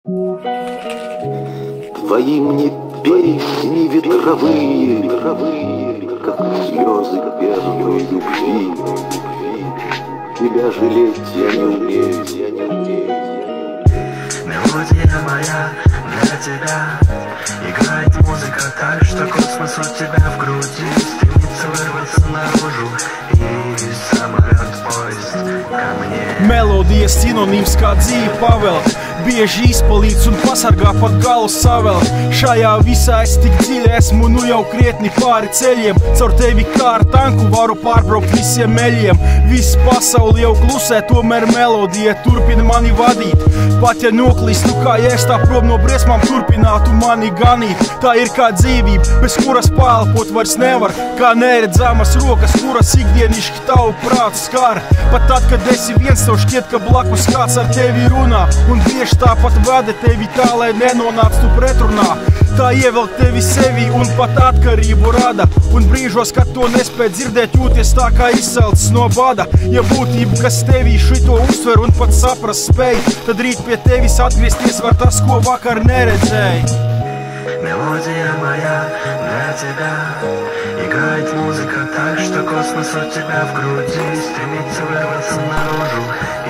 Твои мне песни ветровые, как слезы первой любви. Тебя жалеть я не умею. Мелодия моя для тебя. Играет музыка так, что космос у тебя в груди стремится вырваться наружу. И самолет, поезд ко мне. Melodija sinonīms kā dzīve pavelk, bieži izpalīdz un pasargā pa galu savelk. Šajā visā es tik dziļi esmu nu jau krietni pāri ceļiem. Caur tevi kā ar tanku varu pārbraukt visiem meļiem. Viss pasauli jau klusē, tomēr melodija turpina mani vadīt. Pat ja noklīst, nu kā ja es tā prom no briesmām turpinātu mani ganīt. Tā ir kā dzīvība, bez kuras pālpot vairs nevar. Kā neredzamas rokas, kuras ikdienišķi tavu prātu skar. Pat tad, kad esi viens, tev šķiet, ka blakus kāds ar tevi runā. Un tieši tāpat vada tevi tā, lai nenonāktu pretrunā. Tā ievelk tevi sevi un pat atkarību rada. Un brīžos, kad to nespēj dzirdēt, jūties tā kā izcelts no bada. Ja būtība, kas tevī šito uztver un pat saprast spēj, tad rīt pie tevis atgriezties var tas, ko vakar neredzēji. Мелодия моя для тебя. Играет музыка так, что космос у тебя в груди стремится вырваться наружу. И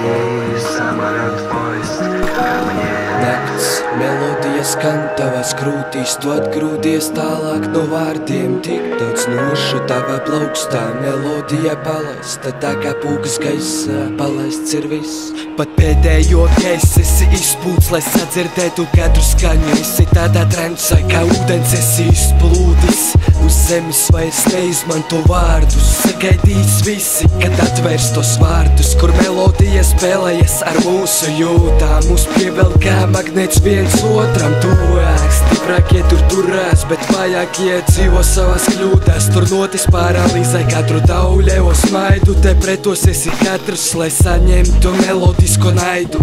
самолет, поезд ко мне. Nakts melodija skan tavās krūtīs, tu atgrūdies tālāk no vārdiem. Tik daudz nošu tavā plaukstā, melodija palaista, tā kā pūkas gaisā, palaists ir viss. Pat pēdējo reizi esi izpūts, lai sadzirdētu katru skaņu. Esi tādā trencē, kā ūdens esi izplūdis. Uz zemes vairs neizmanto vārdus, sagaidīs visi, kad atvērs tos vārdus, kur melodija spēlējas ar mūsu jūtām. Mūs pievelkā magnēts viens otram tuvāk. Stiprākie tur turās, bet vājākie dzīvo savās kļūdās. Tur notis paralizē katru dauļevo smaidu. Te pretos esi katrs, lai saņemtu melodisko naidu.